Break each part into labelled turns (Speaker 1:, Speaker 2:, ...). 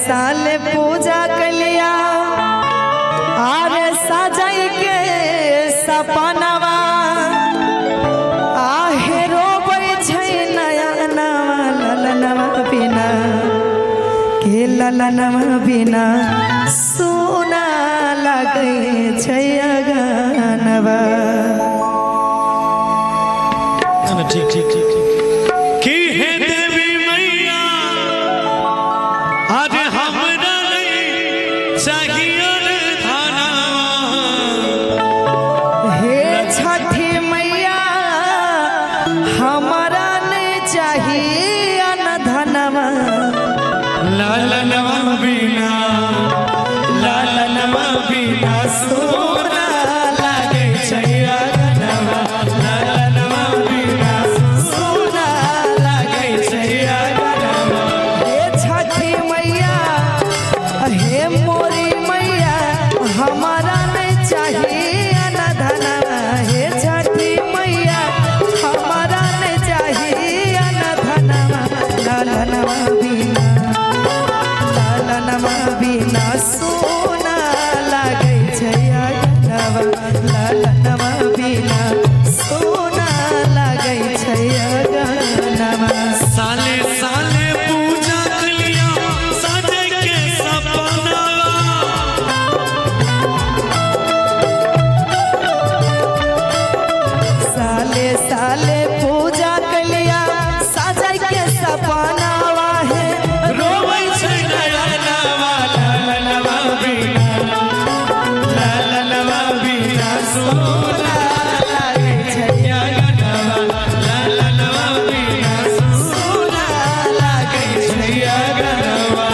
Speaker 1: साल पूजा कलिया आरे सजाई के सपनवा आहे रोबै छै नया नवा ललनवा बिना के ललनवा बिना सोना लगे छै अगनवा।
Speaker 2: ठीक ठीक ठीक ठीक की है देवी मैया आज हमरा नहीं चाहिए धनवा
Speaker 1: हे छठी मैया हमारा नहीं चाहिए न धनवा
Speaker 2: लालनवा बिना लालनवा बिना सोना लागे छै अगनवा लालनवा बिना सोना लागे छै अगनवा।
Speaker 1: हे छठी मैया हे मोरी मैया हमारा नहीं चाहिए न धनवा। हे छठी मैया हमारा नहीं चाहिए न धनवा लालनवा बिना लालनवा बिना सोना लागे छै अगनवा लालनवा बिना सोना लागे छै अगनवा।
Speaker 2: साले साले पूजा कलिया सजे के सपनवा
Speaker 1: साले साले पूजा कलिया सजाई के सपनावा है
Speaker 2: रोबै छै नया नवा लालनवा बिना लालनवा बिना सोना लागे छै अगनवा लालनवा बिना सोना लागे छै अगनवा।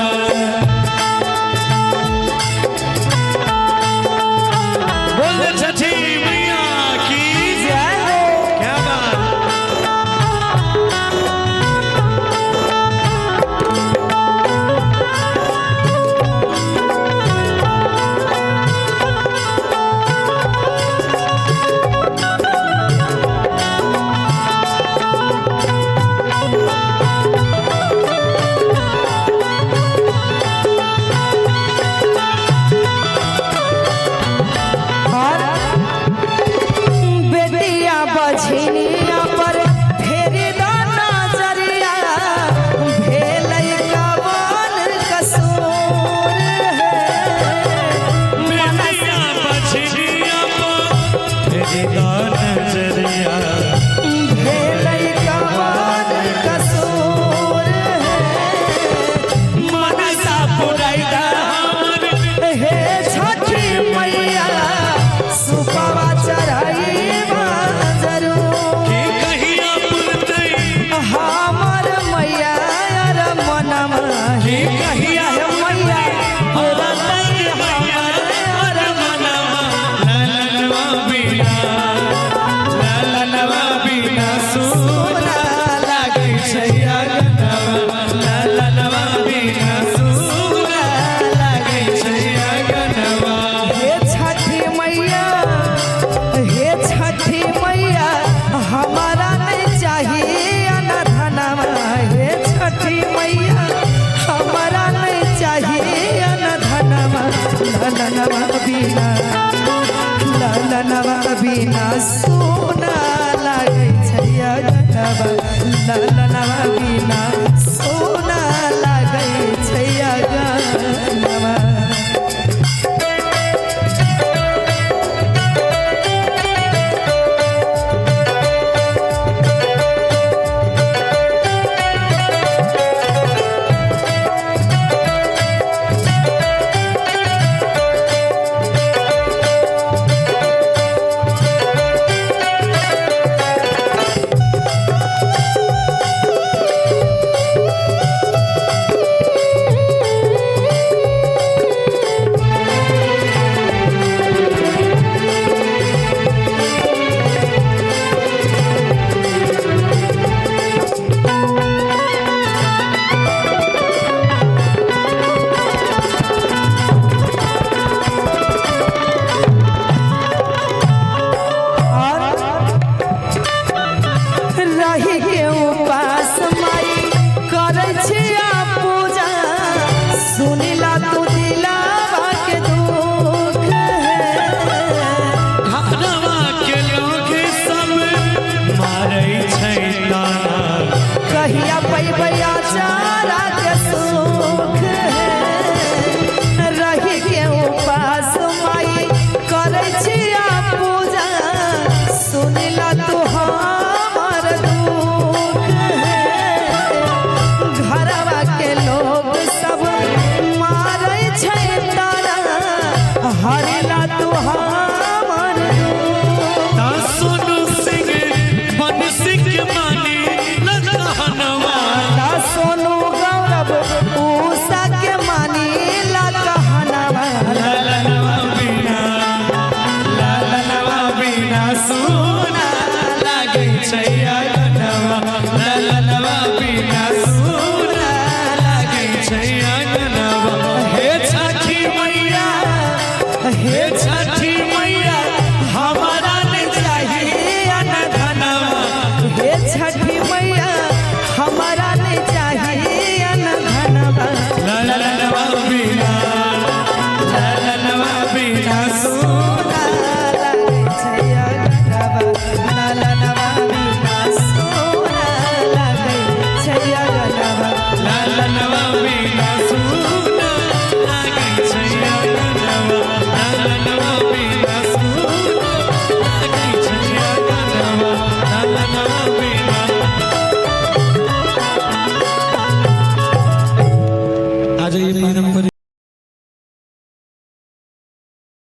Speaker 2: बोल छठी मैया की
Speaker 1: जय हो।
Speaker 2: क्या बात।
Speaker 1: और बेटिया बझनिया पर फेरी दो नजरिया भेलै कवन कसूर है
Speaker 2: बेटिया बछड़िया तेरी नजरिया
Speaker 1: भेलै कवन कसूर है
Speaker 2: मनसा पुरैदा हमर
Speaker 1: हे छठी मैया सुपवा चढ़ाई जरूर
Speaker 2: की कहिया पुरतै
Speaker 1: हमर मैया अर मनवा
Speaker 2: की कहिया
Speaker 1: मैया
Speaker 2: पुरतै हमर अर मनवा लालनवा बिना लालनवा बिना सोना लागे छै अगनवा लालनवा बिना सोना लागे छै अगनवा।
Speaker 1: हे छठी मैया हमारा नहीं चाहिए न धनवा। हे छठी मैया हमारा नहीं चाहिए न धनवा ललनवा बिना सोना